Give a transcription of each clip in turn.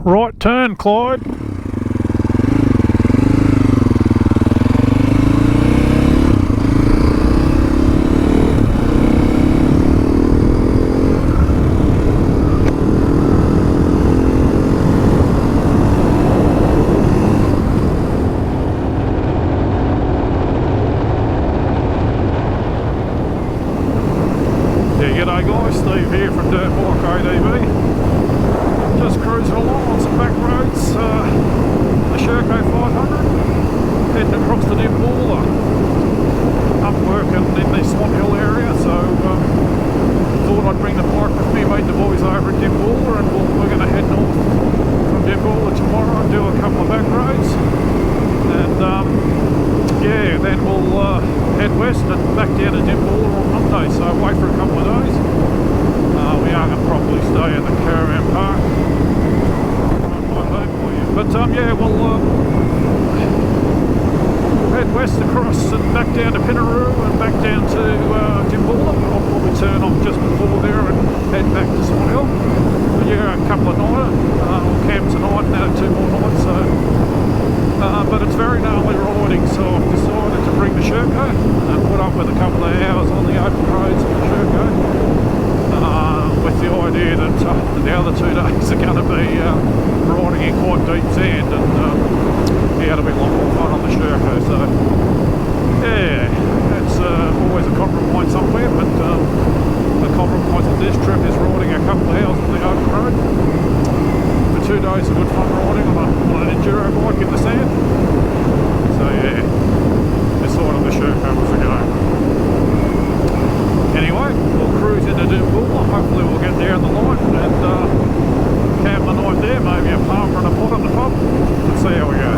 Right turn, Clyde. G'day guys, Steve here from Dirt Bike ADV. Just cruising along on some back roads, the Sherco 500, heading across to Nhill, up working in the Nhill area, so thought I'd bring the bike with me, meet the boys over at Nhill, and we're going to head north from Nhill tomorrow and do a couple of back roads, and yeah, then we'll head west and back down to Nhill on Monday, so away for a couple of days. We are going to probably stay in the caravan park. But yeah, we'll head west across and back down to Pinaroo and back down to Nhill. I'll probably turn off just before there and head back to Swanhill. But yeah, a couple of nights. We'll camp tonight and have 2 more nights. So, but it's very gnarly riding, so I've decided to bring the Sherco and put up with a couple of hours on the open roads on the Sherco. With the idea that the other 2 days are going to be riding in quite deep sand, and yeah, it'll be a lot more fun on the Sherco. So yeah, it's always a compromise somewhere, but the compromise of this trip is riding a couple of hours on the open road for 2 days of good fun riding on an enduro bike in the sand. So yeah, this side of the Sherco was a go. Anyway, we'll cruise into Nhill. Hopefully we'll get there in the night and camp the night there, maybe a pump and a pot on the pub. Let's see how we go.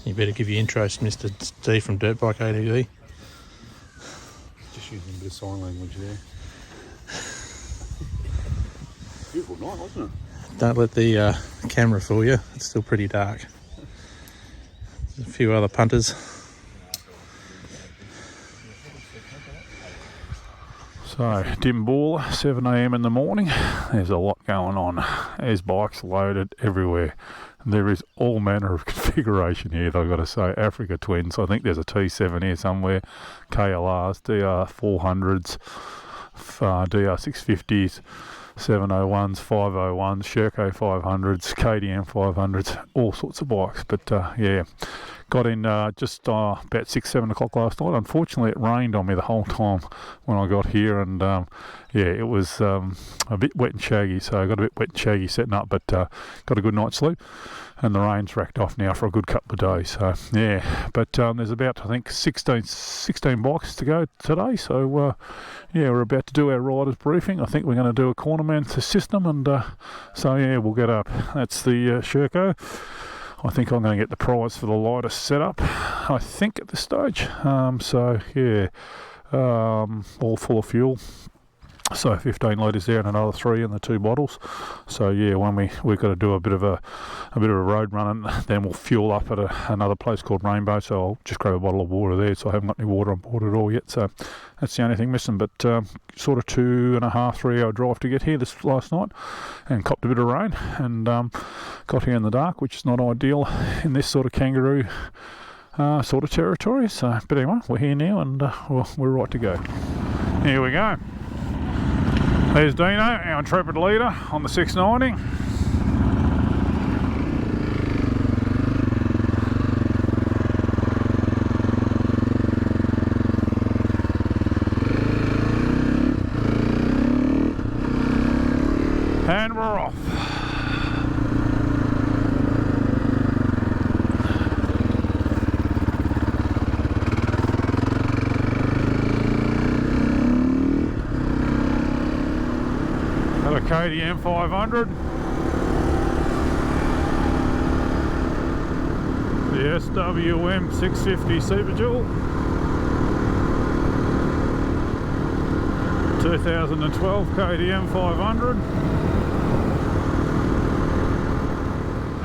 You better give your intro to Mr. Steve from Dirt Bike ADV. Just using a bit of sign language there. Beautiful night, wasn't it? Don't let the camera fool you, it's still pretty dark. There's a few other punters. So, Nhill, 7 AM in the morning. There's a lot going on. There's bikes loaded everywhere. There is all manner of configuration here, I've got to say. Africa Twins, I think there's a T7 here somewhere, KLRs, DR400s, DR650s, 701s, 501s, Sherco 500s, KDM 500s, all sorts of bikes. But yeah, got in just about 6-7 o'clock last night. Unfortunately, it rained on me the whole time when I got here, and yeah, it was a bit wet and shaggy, so I got a bit wet and shaggy setting up, but got a good night's sleep, and the rain's racked off now for a good couple of days. So yeah, but there's about, I think, 16 bikes to go today, so yeah, we're about to do our riders briefing. I think we're going to do a cornerman system, and so yeah, we'll get up. That's the Sherco. I think I'm going to get the prize for the lightest setup, I think, at this stage. So yeah, all full of fuel. So 15 litres there and another 3 in the 2 bottles. So yeah, when we've got to do a bit of a road run, and then we'll fuel up at another place called Rainbow. So I'll just grab a bottle of water there. So I haven't got any water on board at all yet. So that's the only thing missing. But sort of 2.5, 3 hour drive to get here this last night, and copped a bit of rain, and got here in the dark, which is not ideal in this sort of kangaroo sort of territory. So, but anyway, we're here now, and we're right to go. Here we go. There's Deano, our intrepid leader on the 690. And we're off. KDM 500, the SWM 650 Super Dual, 2012 KDM 500,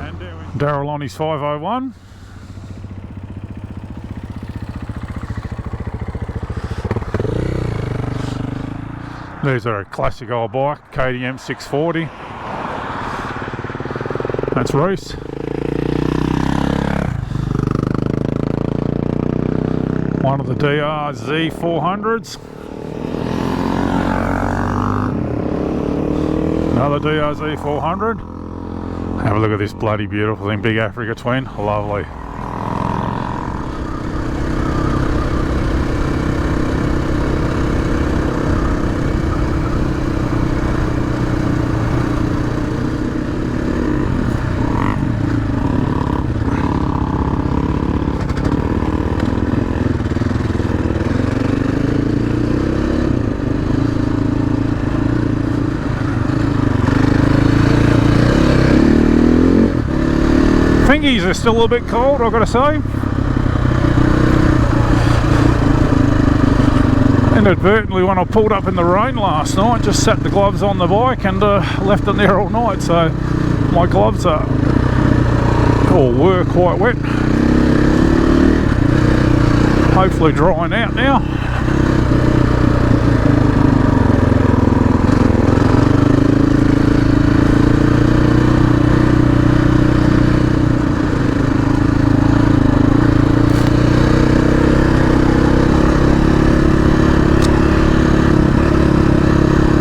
and Daryl on his 501. These are a classic old bike, KTM 640. That's Reese. One of the DRZ 400s. Another DRZ 400. Have a look at this bloody beautiful thing, big Africa twin, lovely. Fingies are still a little bit cold, I've got to say. Inadvertently, when I pulled up in the rain last night, just sat the gloves on the bike and left them there all night, so my gloves were quite wet. Hopefully drying out now.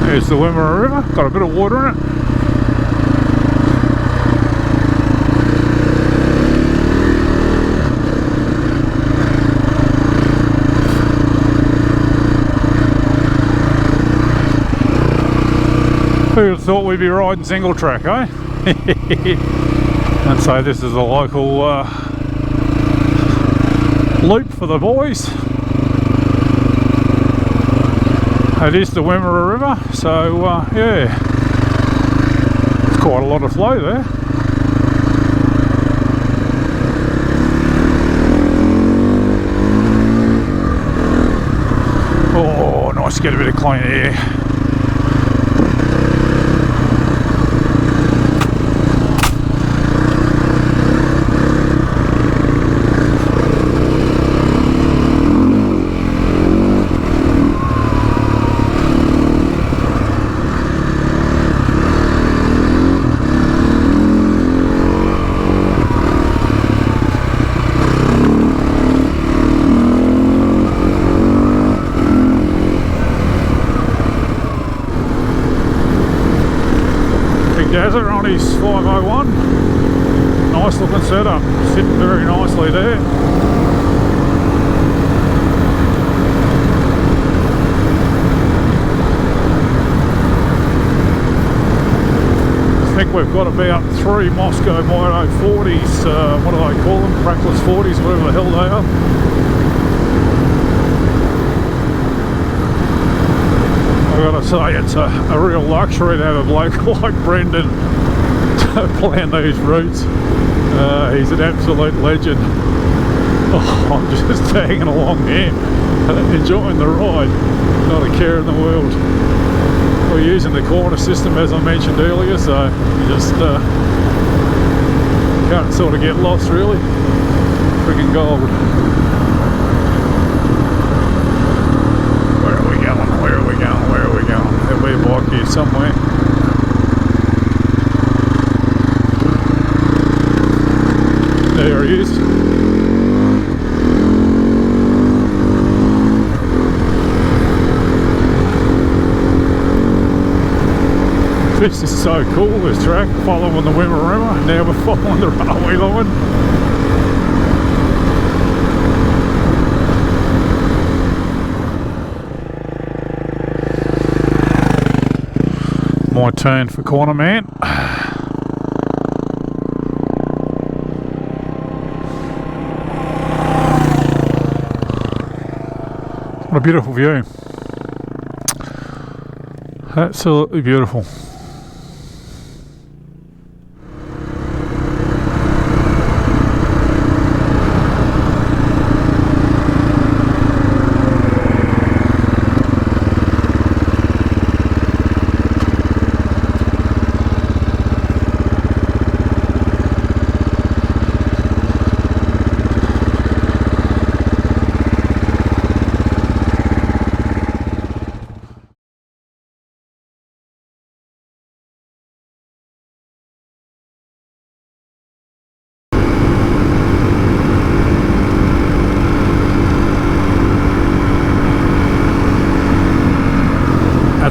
There's the Wimmera River, got a bit of water in it. Who would have thought we'd be riding single track, eh? And so this is a local loop for the boys. It is the Wimmera River, so yeah, it's quite a lot of flow there. Oh, nice to get a bit of clean air. Desert on his 501. Nice looking setup, sitting very nicely there. I think we've got about 3 Moscow Moto 40s, what do they call them? Practice 40s, whatever the hell they are. I've got to say, it's a real luxury to have a bloke like Brendan to plan these routes. He's an absolute legend. Oh, I'm just tagging along here, enjoying the ride, not a care in the world. We're using the corner system as I mentioned earlier, so you just can't sort of get lost really. Freaking gold. There'll be a bike here somewhere. There he is. This is so cool, this track, following the Wimmera River. Now we're following the railway line. My turn for corner man. What a beautiful view. Absolutely beautiful.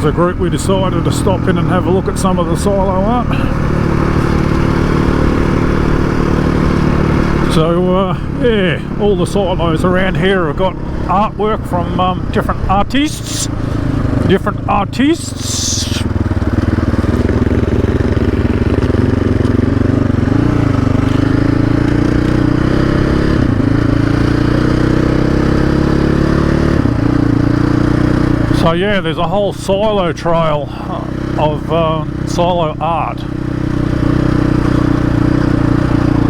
as a group we decided to stop in and have a look at some of the silo art. So yeah, all the silos around here have got artwork from different artists. So yeah, there's a whole silo trail of silo art.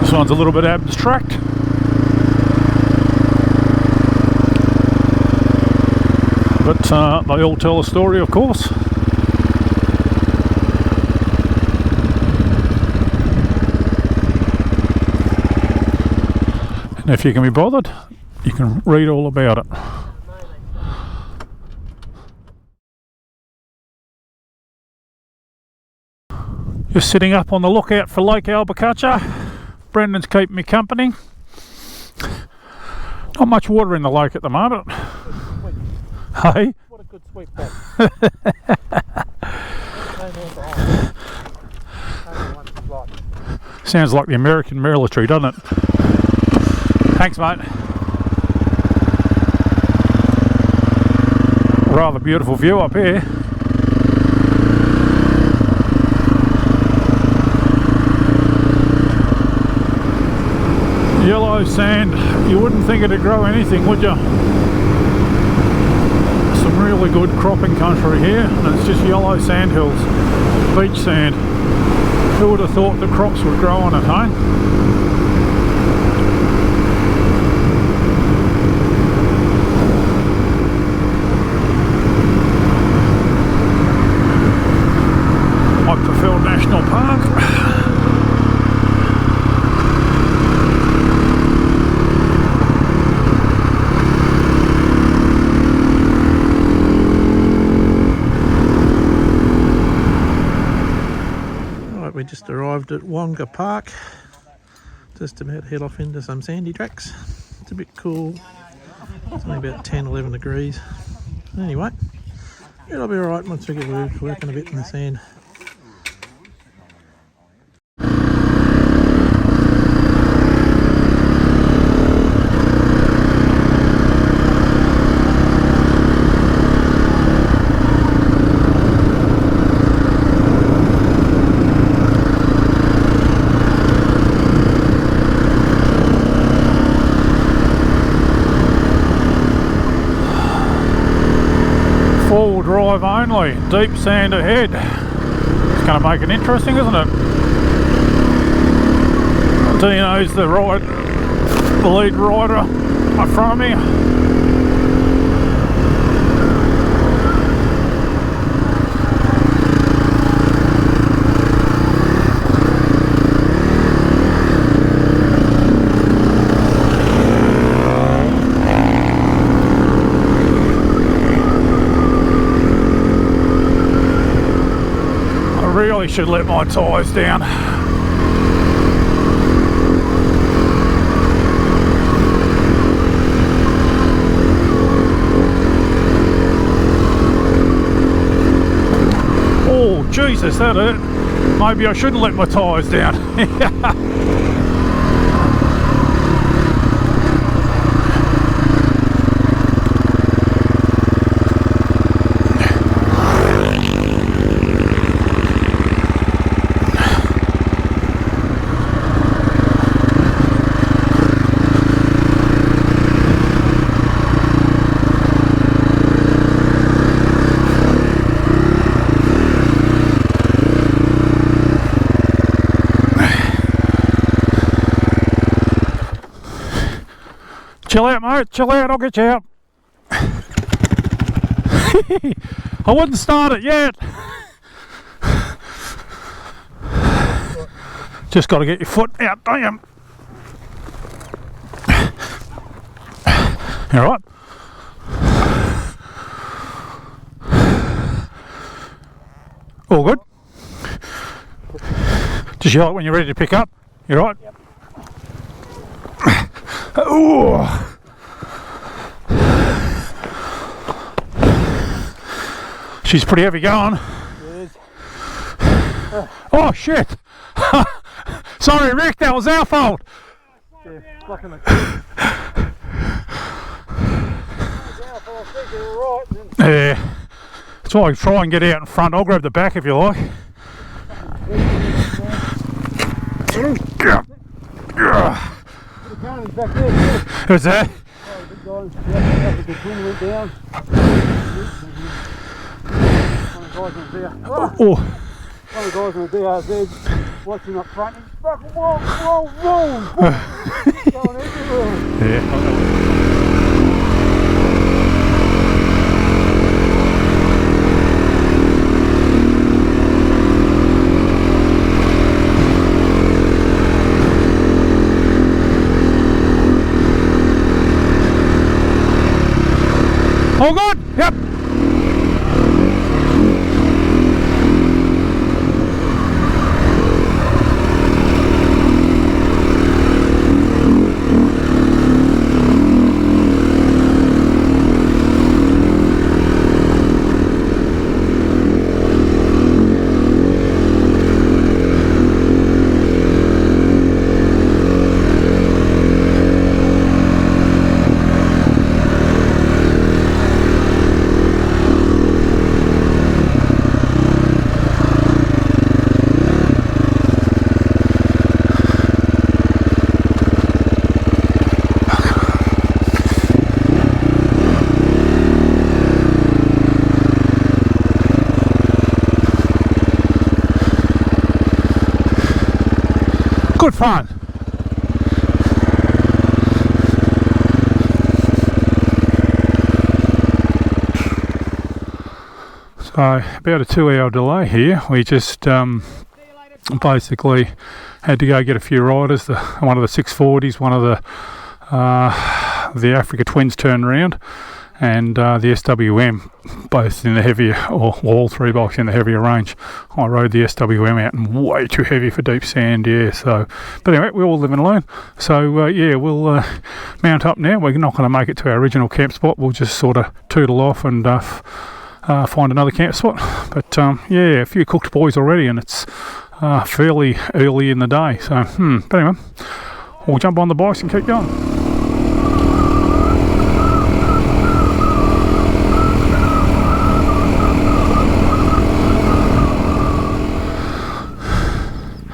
This one's a little bit abstract. But they all tell a story, of course. And if you can be bothered, you can read all about it. Just sitting up on the lookout for Lake Albucacha. Brendan's keeping me company. Not much water in the lake at the moment. Hey? What a good sweep back. Sounds like the American military, doesn't it? Thanks, mate. Rather beautiful view up here. Yellow sand, you wouldn't think it'd grow anything, would you? Some really good cropping country here, and it's just yellow sand hills, beach sand. Who would have thought the crops would grow on it, hey? Murrayville National Park. We just arrived at Wonga Park, just about to head off into some sandy tracks. It's a bit cool, it's only about 10-11 degrees. Anyway, it'll be alright once we get working a bit in the sand. Four-wheel drive only, deep sand ahead. It's going to make it interesting, isn't it? Deano's the lead rider up front of me. Really should let my tyres down. Oh Jesus, that hurt. Maybe I shouldn't let my tyres down. Chill out, mate. Chill out. I'll get you out. I wouldn't start it yet. Just got to get your foot out. Damn. You all right? All good? Just yell it when you're ready to pick up. You all right? Yep. She's pretty heavy going. Oh shit! Sorry Rick, that was our fault. Yeah. That's why I try and get out in front. I'll grab the back if you like. Who's that? Oh. One of the guys on the DRZ watching up front, he's fucking whoa, going everywhere. Yeah. All good? Yep. Good fun. So about a 2-hour delay here. We just basically had to go get a few riders. One of the 640s, one of the Africa Twins turned around, and the SWM, both in the heavier, or all three bikes in the heavier range. I rode the SWM out and way too heavy for deep sand, yeah. So, but anyway, we all live and learn. So yeah, we'll mount up now. We're not going to make it to our original camp spot. We'll just sort of tootle off and find another camp spot. But yeah, a few cooked boys already, and it's fairly early in the day. So, but anyway, we'll jump on the bikes and keep going.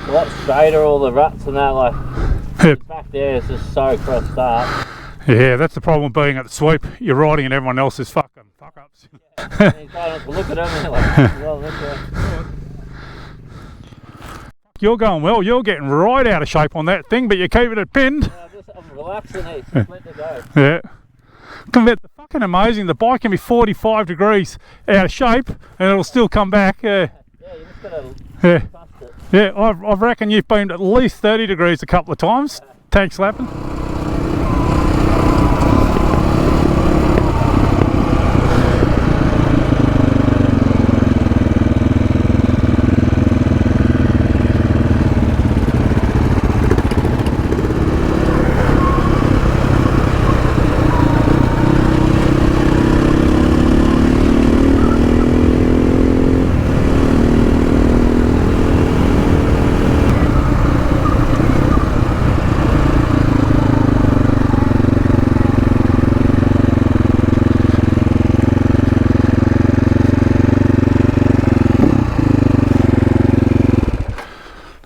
A lot straighter, all the ruts and that, like Yep. back there is just so crossed up. Yeah, that's the problem with being at the sweep. You're riding and everyone else is fucking fuck-ups. Yeah, and you try not to look at them and they're like, well, look at You're going well. You're getting right out of shape on that thing, but you're keeping it pinned. I'm relaxing it, just let it go. Yeah. It's fucking amazing. The bike can be 45 degrees out of shape and it'll still come back. Yeah, you just gotta Yeah. trust it. Yeah, I reckon you've been at least 30 degrees a couple of times. Tank slapping.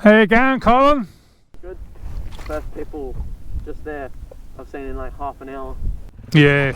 How you going, Colin? Good. First people just there I've seen in like half an hour. Yeah.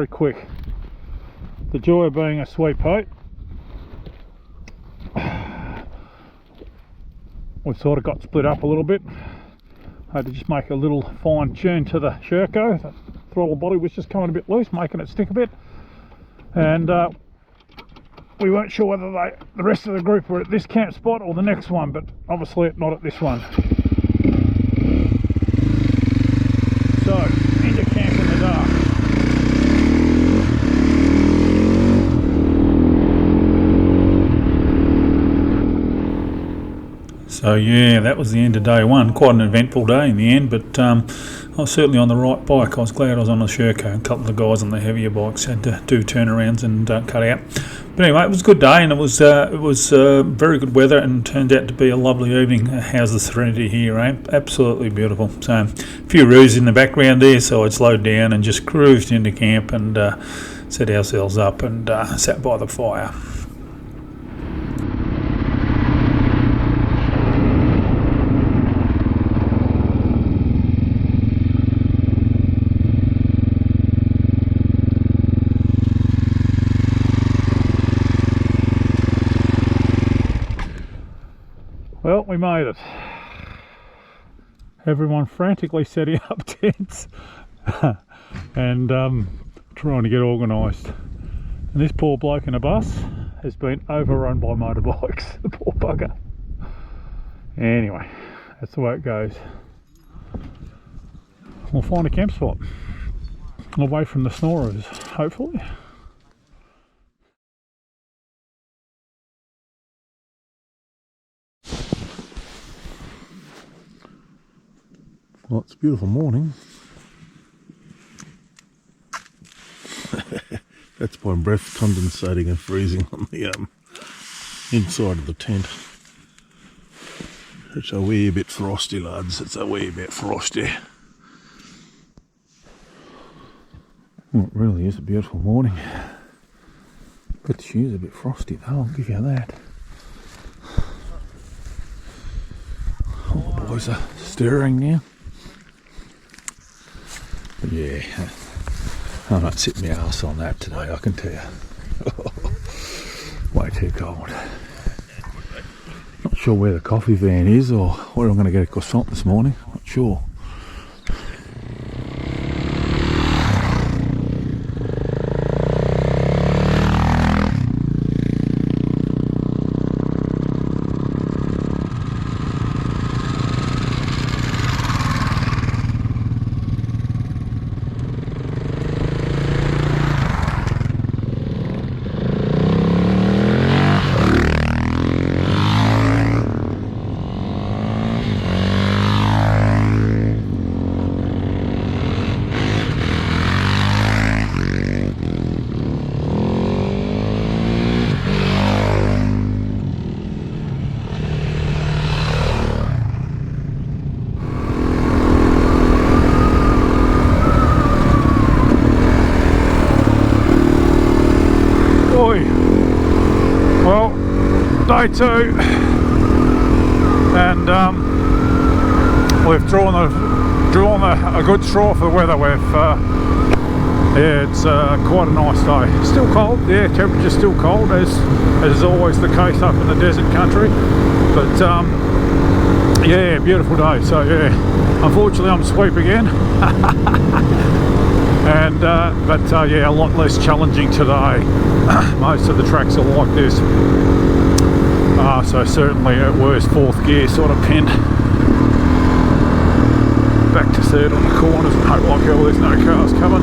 very quick. The joy of being a sweet Pete. We've sort of got split up a little bit. Had to just make a little fine tune to the Sherco. The throttle body was just coming a bit loose, making it stick a bit. And we weren't sure whether the rest of the group were at this camp spot or the next one, but obviously not at this one. So, into camp in the dark. So yeah, that was the end of day one. Quite an eventful day in the end, but I was certainly on the right bike. I was glad I was on the Sherco. A couple of the guys on the heavier bikes had to do turnarounds and cut out. But anyway, it was a good day, and it was very good weather, and turned out to be a lovely evening. How's the serenity here, eh? Absolutely beautiful. So a few roos in the background there, so I slowed down and just cruised into camp and set ourselves up and sat by the fire. Well, we made it. Everyone frantically setting up tents and trying to get organised. And this poor bloke in a bus has been overrun by motorbikes, the poor bugger. Anyway, that's the way it goes. We'll find a camp spot away from the snorers, hopefully. Well, it's a beautiful morning. That's why I'm breath condensating and freezing on the inside of the tent. It's a wee bit frosty, lads. It's a wee bit frosty. Well, it really is a beautiful morning. But the shoes are a bit frosty though, I'll give you that. All the boys are stirring now. Yeah, I don't sit my arse on that today, I can tell you. Way too cold. Not sure where the coffee van is or where I'm going to get a croissant this morning, not sure. Day two, and we've drawn a good straw for the weather. Yeah, it's quite a nice day. Still cold, yeah, temperature's still cold, as is always the case up in the desert country. But yeah, beautiful day. So yeah, unfortunately I'm sweep again, and but yeah, a lot less challenging today. Most of the tracks are like this. So certainly at worst fourth gear sort of pinned. Back to third on the corners and hope like hell there's no cars coming.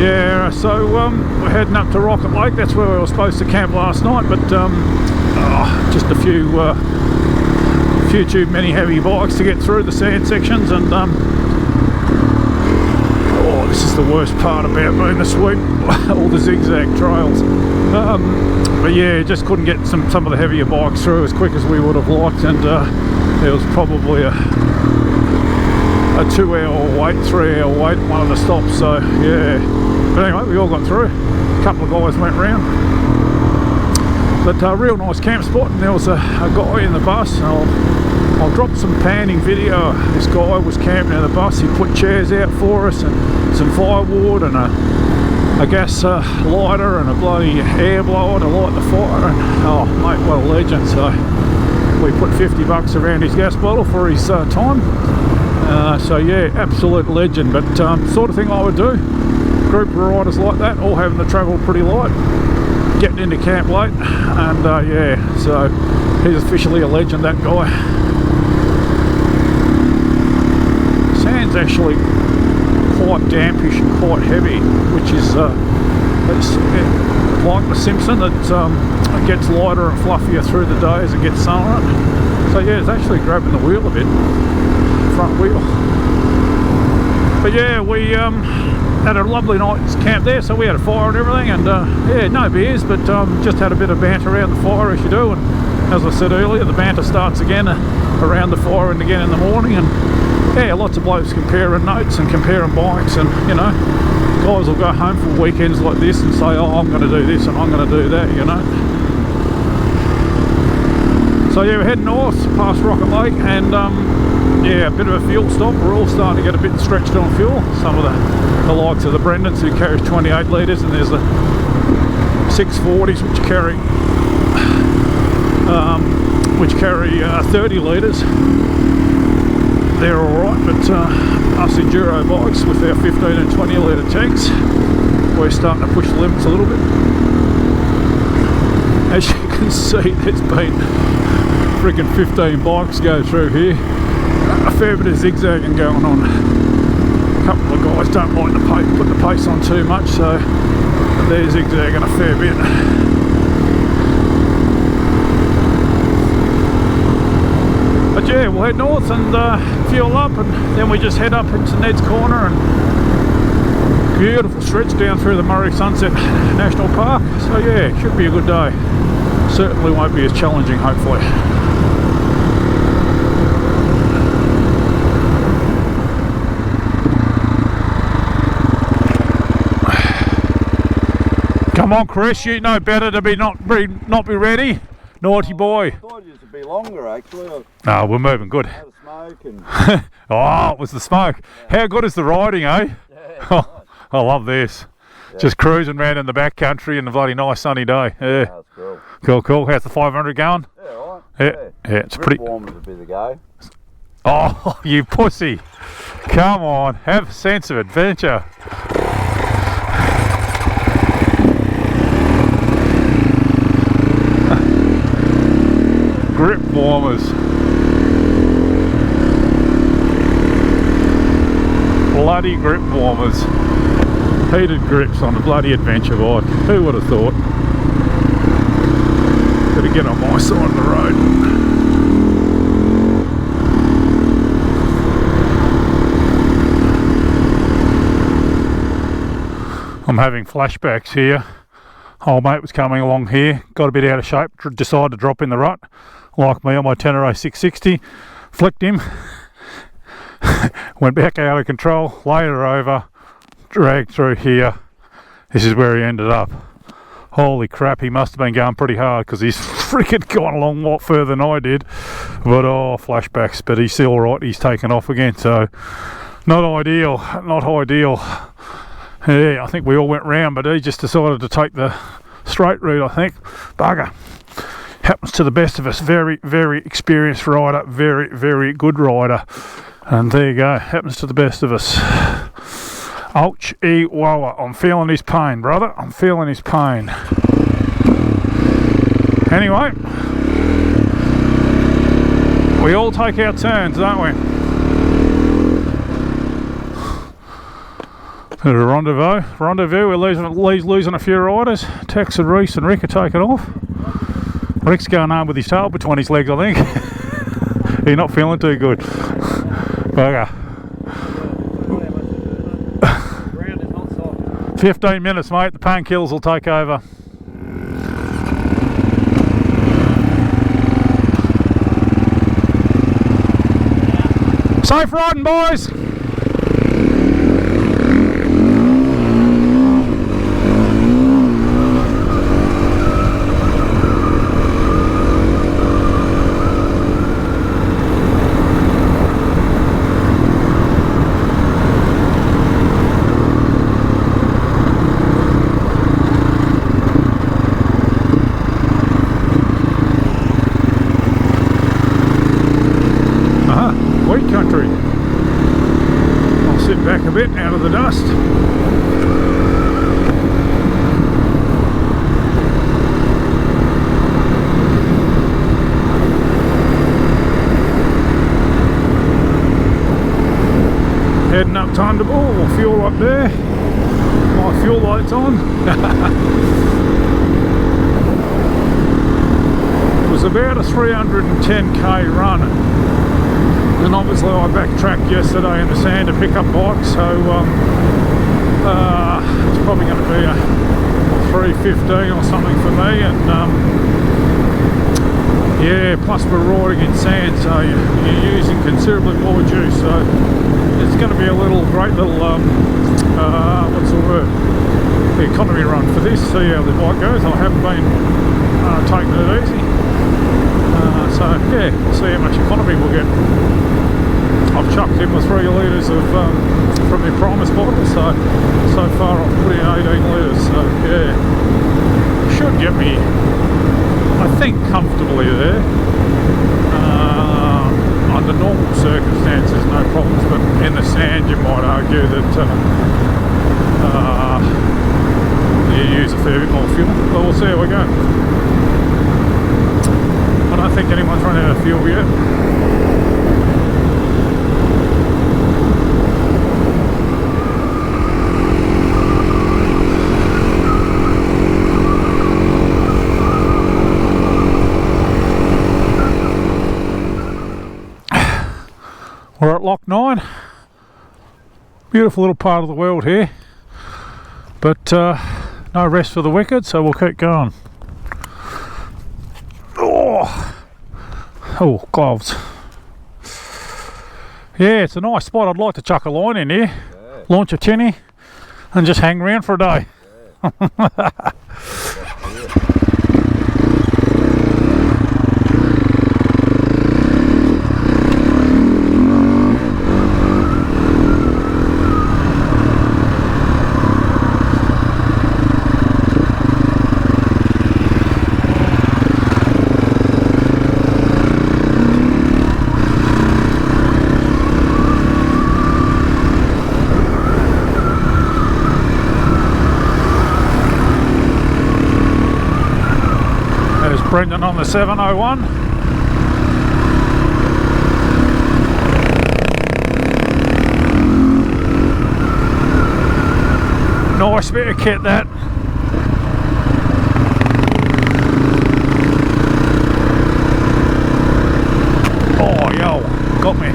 Yeah, so we're heading up to Rocket Lake. That's where we were supposed to camp last night, but just a few too many heavy bikes to get through the sand sections, and this is the worst part about being a sweep, all the zigzag trails. But yeah, just couldn't get some of the heavier bikes through as quick as we would have liked, and there was probably a 2-hour wait, 3-hour wait at one of the stops. So yeah, but anyway, we all got through. A couple of guys went round, but real nice camp spot. And there was a guy in the bus. I'll drop some panning video. This guy was camping in the bus. He put chairs out for us and some firewood and a gas lighter and a bloody air blower to light the fire. And oh mate, what a legend. So we put $50 around his gas bottle for his time. So yeah, absolute legend. But sort of thing I would do. Group of riders like that, all having to travel pretty light, getting into camp late, and yeah, so he's officially a legend, that guy. Sand's actually quite dampish and quite heavy, which is like the Simpson, it gets lighter and fluffier through the day as it gets sunlight. So yeah, it's actually grabbing the wheel a bit, front wheel. But yeah, we had a lovely night's camp there, so we had a fire and everything, and yeah, no beers, but just had a bit of banter around the fire as you do. And as I said earlier, the banter starts again around the fire and again in the morning. And yeah, lots of blokes comparing notes and comparing bikes, and you know, guys will go home for weekends like this and say, oh, I'm going to do this and I'm going to do that, you know. So yeah, we're heading north past Rocket Lake, and yeah, a bit of a fuel stop. We're all starting to get a bit stretched on fuel. Some of the likes of the Brendans, who carries 28 litres, and there's the 640s which carry 30 litres. They're alright, but us enduro bikes with our 15 and 20 litre tanks, we're starting to push the limits a little bit. As you can see, there's been freaking 15 bikes go through here. A fair bit of zigzagging going on. A couple of guys don't like to put the pace on too much, so they're zigzagging a fair bit. But yeah, we'll head north and fuel up, and then we just head up into Ned's Corner, and beautiful stretch down through the Murray Sunset National Park. So yeah, should be a good day. Certainly won't be as challenging, hopefully. Come on, Chris, you know better to not be ready. Naughty boy. I thought it would be longer, actually. No, we're moving good. Had a smoke and... Oh, it was the smoke. Yeah. How good is the riding, eh? Yeah, Oh, I love this. Yeah. Just cruising around in the back country in the bloody nice sunny day. Yeah. That's cool. Cool. How's the 500 going? Yeah, right. Yeah, it's Grip pretty... warm's a bit of go. Oh, you pussy. Come on, have a sense of adventure. Grip warmers. Bloody grip warmers. Heated grips on a bloody adventure bike. Who would have thought? Better get on my side of the road. I'm having flashbacks here. Old mate was coming along here, got a bit out of shape, decided to drop in the rut, like me on my Tenere 660, flicked him, went back out of control, laid her over, dragged through here. This is where he ended up. Holy crap, he must have been going pretty hard, because he's freaking gone along a lot further than I did. But oh, flashbacks, but he's still alright, he's taken off again, so not ideal. Yeah, I think we all went round, but he just decided to take the straight route, I think. Bugger. Happens to the best of us. Very, very experienced rider. Very, very good rider. And there you go. Happens to the best of us. Ouch, whoa. I'm feeling his pain, brother. I'm feeling his pain. Anyway. We all take our turns, don't we? At a rendezvous, we're losing a few riders. Tex and Reese and Rick are taking off. Rick's going home with his tail between his legs, I think. He's not feeling too good. Bugger. 15 minutes, mate. The painkillers will take over. Safe riding, boys! about a 310k run, and obviously I backtracked yesterday in the sand to pick up bikes, so it's probably going to be a 315 or something for me, and yeah, plus we're riding in sand, so you're using considerably more juice, so it's going to be a great little what's the word, the economy run for this. See how the bike goes. I haven't been taking it easy, so yeah, we'll see how much economy we'll get. I've chucked in with 3 litres of from the Primus bottle, so far I've put in 18 litres, so yeah, should get me, I think, comfortably there. Under normal circumstances, no problems, but in the sand you might argue that you use a fair bit more fuel. But we'll see how we go. I don't think anyone's run out of fuel yet. We're at Lock 9. Beautiful little part of the world here, but no rest for the wicked, so we'll keep going. Oh, gloves. Yeah, it's a nice spot. I'd like to chuck a line in here, launch a tinny, and just hang around for a day. Brendan on the 701. Nice bit of kit that. Oh, yo, got me.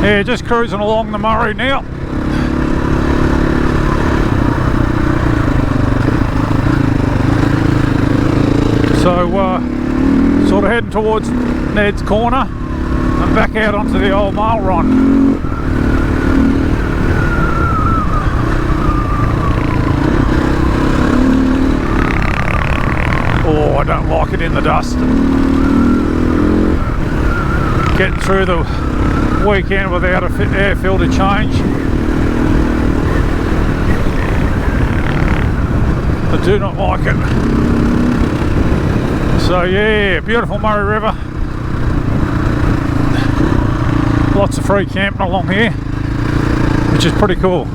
Yeah, just cruising along the Murray now. So sort of heading towards Ned's Corner and back out onto the old mail run. Oh, I don't like it in the dust. Getting through the weekend without a air filter change. I do not like it. So yeah, beautiful Murray River. Lots of free camping along here, which is pretty cool.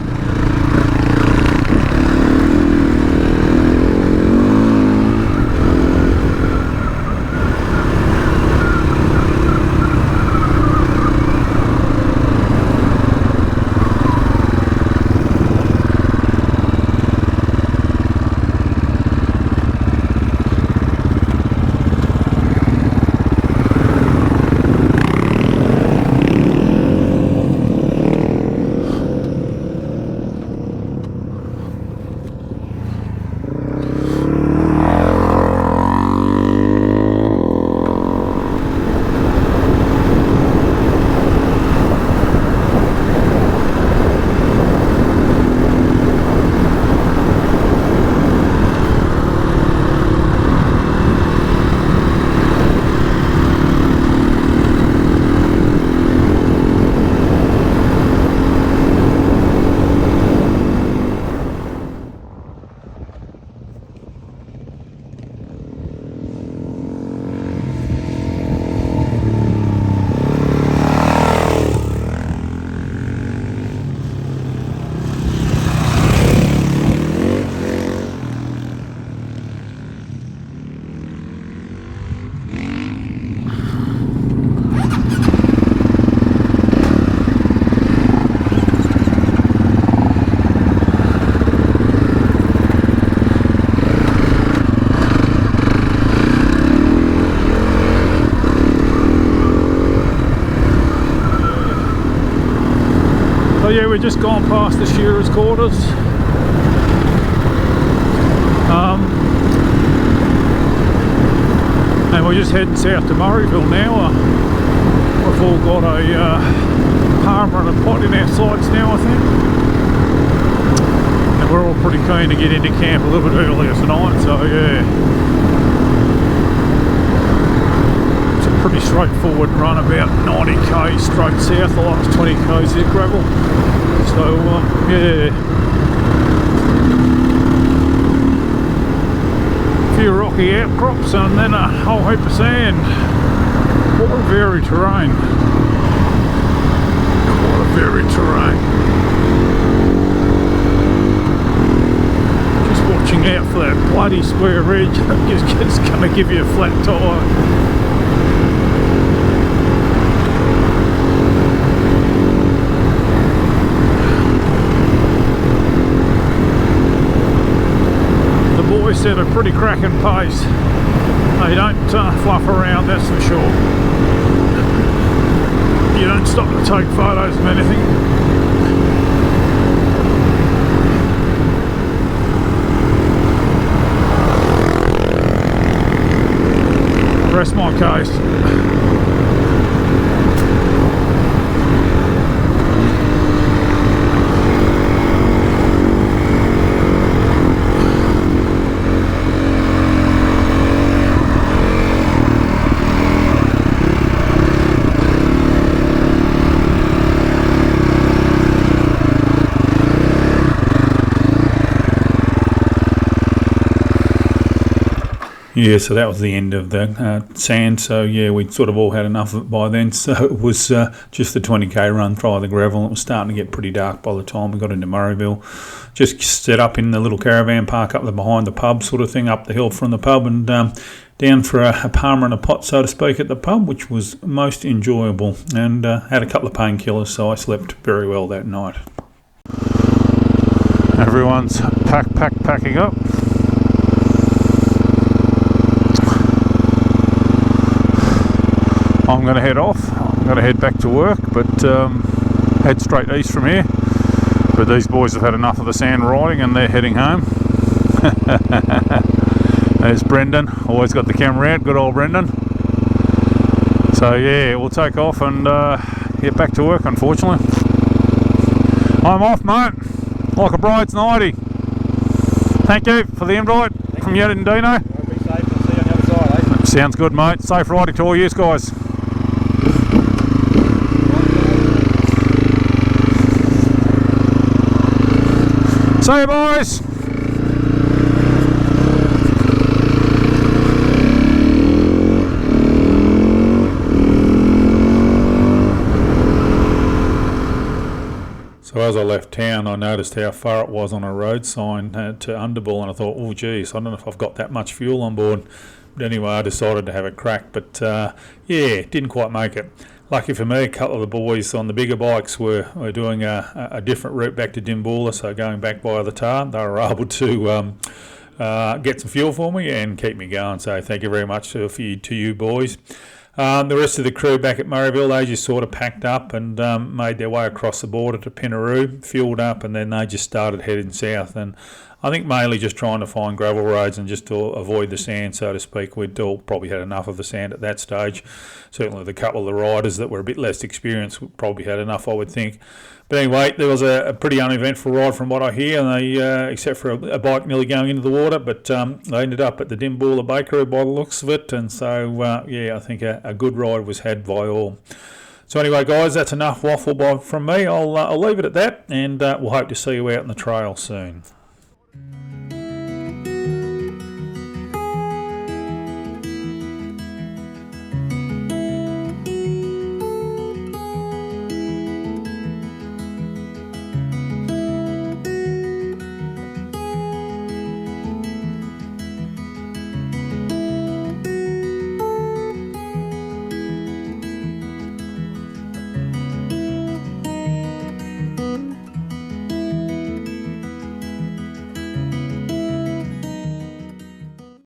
So yeah, we've just gone past the shearers' quarters. And we're just heading south to Murrayville now. We've all got a palmer and a pot in our sights now, I think. And we're all pretty keen to get into camp a little bit earlier tonight, so yeah. It's a pretty straightforward run, about 90k straight south, the last 20k's here gravel. So yeah. A few rocky outcrops and then a whole heap of sand. What a varied terrain. What a varied terrain. Just watching out for that bloody square ridge that just going to give you a flat tyre. At a pretty cracking pace. They don't fluff around, that's for sure. You don't stop to take photos of anything. Rest my case. Yeah, so that was the end of the sand. So yeah, we'd sort of all had enough of it by then. So it was just the 20k run through the gravel. It was starting to get pretty dark by the time we got into Murrayville. Just set up in the little caravan park up behind the pub sort of thing, up the hill from the pub, and down for a palmer and a pot, so to speak, at the pub, which was most enjoyable. And had a couple of painkillers, so I slept very well that night. Everyone's packing up. I'm going to head off. I'm going to head back to work, but head straight east from here. But these boys have had enough of the sand riding and they're heading home. There's Brendan, always got the camera out, good old Brendan. So yeah, we'll take off and get back to work, unfortunately. I'm off, mate, like a bride's nighty. Thank you for the invite from you and Deano. Be safe, I'll see you on the other side, eh? Sounds good, mate. Safe riding to all you guys. See you, boys. So as I left town, I noticed how far it was on a road sign to Underbull, and I thought, oh geez, I don't know if I've got that much fuel on board. But anyway, I decided to have a crack, but yeah, didn't quite make it. Lucky for me, a couple of the boys on the bigger bikes were doing a different route back to Dimboola, so going back via the tar, they were able to get some fuel for me and keep me going. So thank you very much to you boys. The rest of the crew back at Murrayville, they just sort of packed up and made their way across the border to Penaroo, fueled up, and then they just started heading south. And I think mainly just trying to find gravel roads and just to avoid the sand, so to speak. We'd all probably had enough of the sand at that stage. Certainly the couple of the riders that were a bit less experienced probably had enough, I would think. But anyway, there was a pretty uneventful ride from what I hear, and they, except for a bike nearly going into the water, but they ended up at the Dimboola Bakery by the looks of it. And so, yeah, I think a good ride was had by all. So anyway, guys, that's enough waffle from me. I'll leave it at that, and we'll hope to see you out on the trail soon.